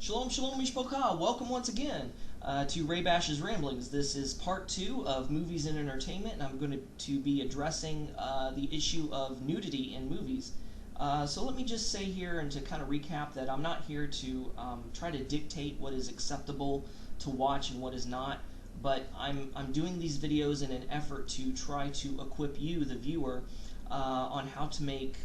Shalom, shalom, mishpocha. Welcome once again to Ray Bash's Ramblings. This is part 2 of Movies and Entertainment, and I'm going to be addressing the issue of nudity in movies. So let me just say here, and to kind of recap, that I'm not here to try to dictate what is acceptable to watch and what is not, but I'm doing these videos in an effort to try to equip you, the viewer, on how to make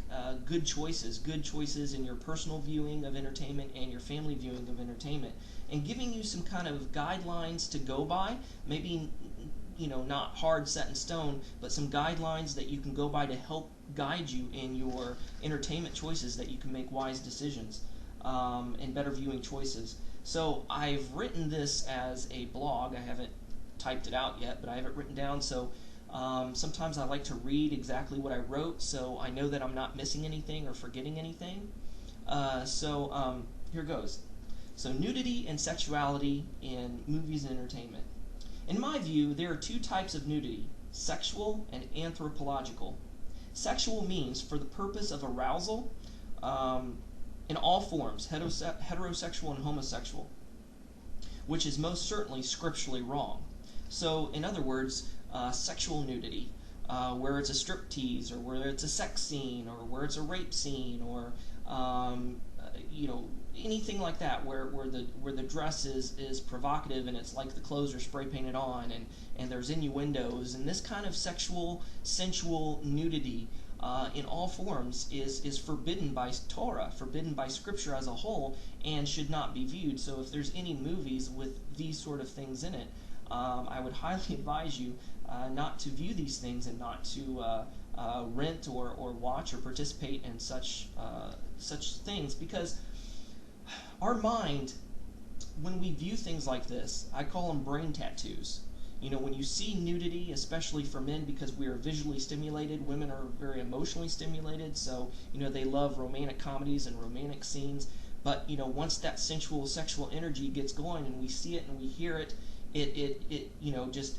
good choices in your personal viewing of entertainment and your family viewing of entertainment, and giving you some kind of guidelines to go by, maybe not hard set in stone, but some guidelines that you can go by to help guide you in your entertainment choices, that you can make wise decisions and better viewing choices. So I've written this as a blog. I haven't typed it out yet, but I have it written down, so sometimes I like to read exactly what I wrote, so I know that I'm not missing anything or forgetting anything. Here goes. So, nudity and sexuality in movies and entertainment. In my view, there are two types of nudity: sexual and anthropological. Sexual means for the purpose of arousal in all forms, heterosexual and homosexual, which is most certainly scripturally wrong. So, in other words, sexual nudity, where it's a striptease, or where it's a sex scene, or where it's a rape scene, or anything like that, where the dress is provocative, and it's like the clothes are spray painted on, and there's innuendos, and this kind of sexual, sensual nudity in all forms is forbidden by Torah, forbidden by Scripture as a whole, and should not be viewed. So if there's any movies with these sort of things in it, I would highly advise you not to view these things, and not to rent or watch or participate in such things, because our mind, when we view things like this, I call them brain tattoos. When you see nudity, especially for men, because we are visually stimulated, women are very emotionally stimulated, so they love romantic comedies and romantic scenes. But once that sensual, sexual energy gets going, and we see it and we hear it, it just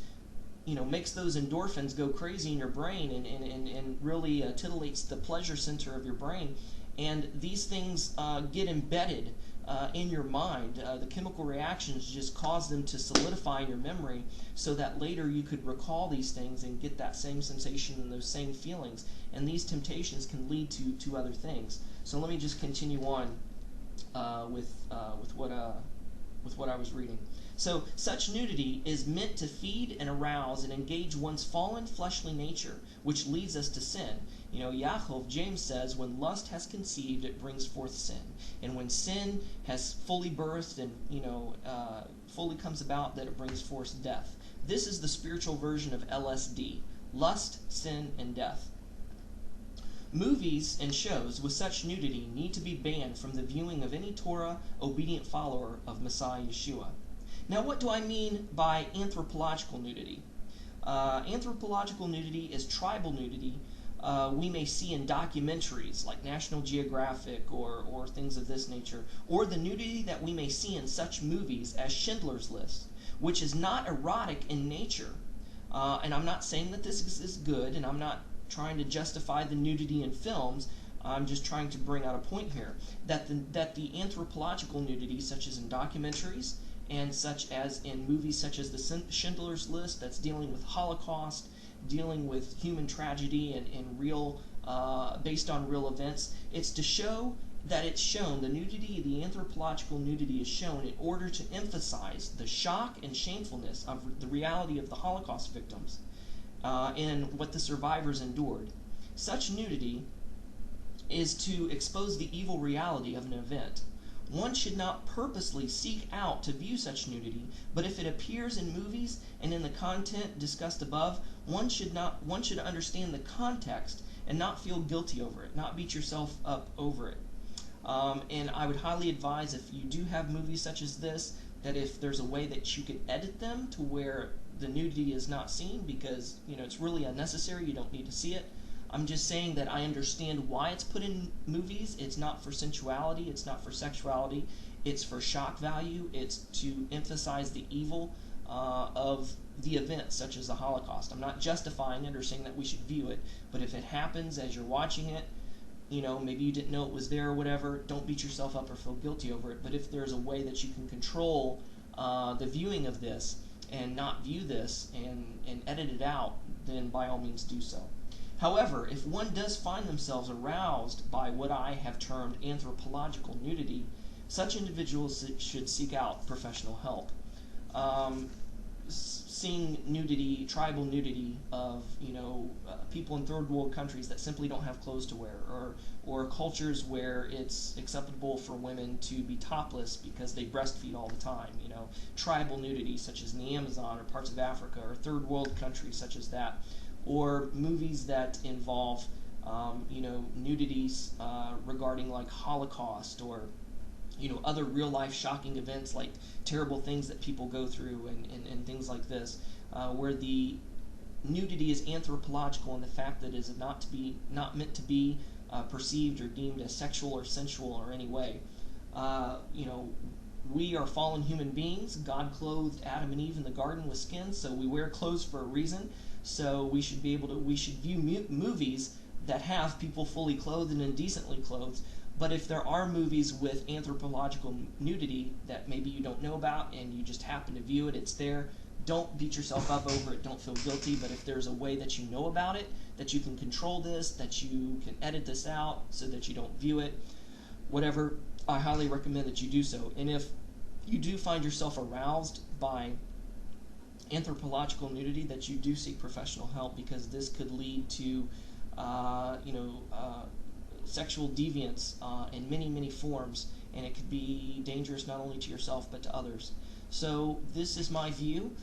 makes those endorphins go crazy in your brain, and really titillates the pleasure center of your brain. And these things get embedded in your mind. The chemical reactions just cause them to solidify in your memory, so that later you could recall these things and get that same sensation and those same feelings. And these temptations can lead to other things. So let me just continue on with what I was reading. So, such nudity is meant to feed and arouse and engage one's fallen fleshly nature, which leads us to sin. Yaakov, James says, when lust has conceived, it brings forth sin. And when sin has fully birthed and, fully comes about, that it brings forth death. This is the spiritual version of LSD: lust, sin, and death. Movies and shows with such nudity need to be banned from the viewing of any Torah-obedient follower of Messiah Yeshua. Now, what do I mean by anthropological nudity? Anthropological nudity is tribal nudity we may see in documentaries like National Geographic or things of this nature, or the nudity that we may see in such movies as Schindler's List, which is not erotic in nature. And I'm not saying that this is good, and I'm not trying to justify the nudity in films. I'm just trying to bring out a point here, that the anthropological nudity, such as in documentaries, and such as in movies such as the Schindler's List, that's dealing with Holocaust, dealing with human tragedy and real, based on real events, it's to show that it's shown, the nudity, the anthropological nudity is shown in order to emphasize the shock and shamefulness of the reality of the Holocaust victims and what the survivors endured. Such nudity is to expose the evil reality of an event. One should not purposely seek out to view such nudity, but if it appears in movies and in the content discussed above, one should understand the context and not feel guilty over it, not beat yourself up over it. And I would highly advise, if you do have movies such as this, that if there's a way that you could edit them to where the nudity is not seen, because it's really unnecessary, you don't need to see it. I'm just saying that I understand why it's put in movies. It's not for sensuality, it's not for sexuality, it's for shock value, it's to emphasize the evil of the event, such as the Holocaust. I'm not justifying it or saying that we should view it, but if it happens as you're watching it, maybe you didn't know it was there or whatever, don't beat yourself up or feel guilty over it. But if there's a way that you can control the viewing of this and not view this and edit it out, then by all means do so. However, if one does find themselves aroused by what I have termed anthropological nudity, such individuals should seek out professional help. Seeing nudity, tribal nudity of people in third world countries that simply don't have clothes to wear, or cultures where it's acceptable for women to be topless because they breastfeed all the time. Tribal nudity such as in the Amazon or parts of Africa, or third world countries such as that, or movies that involve nudities regarding like Holocaust or other real life shocking events like terrible things that people go through and things like this, where the nudity is anthropological in the fact that it is not meant to be perceived or deemed as sexual or sensual or any way. We are fallen human beings. God clothed Adam and Eve in the garden with skin, so we wear clothes for a reason. So we should view movies that have people fully clothed and indecently clothed. But if there are movies with anthropological nudity that maybe you don't know about and you just happen to view it, it's there, don't beat yourself up over it, don't feel guilty. But if there's a way that you know about it, that you can control this, that you can edit this out so that you don't view it, whatever, I highly recommend that you do so. And if you do find yourself aroused by anthropological nudity, that you do seek professional help, because this could lead to sexual deviance in many, many forms, and it could be dangerous not only to yourself but to others. So this is my view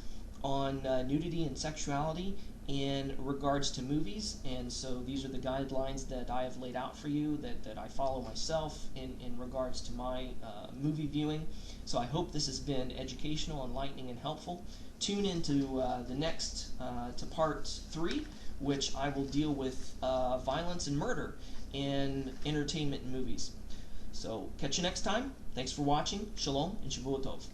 on nudity and sexuality in regards to movies, and so these are the guidelines that I have laid out for you, that I follow myself in regards to my movie viewing. So I hope this has been educational, enlightening, and helpful. Tune into the next, to part 3, which I will deal with violence and murder in entertainment and movies. So catch you next time. Thanks for watching. Shalom and Shavua Tov.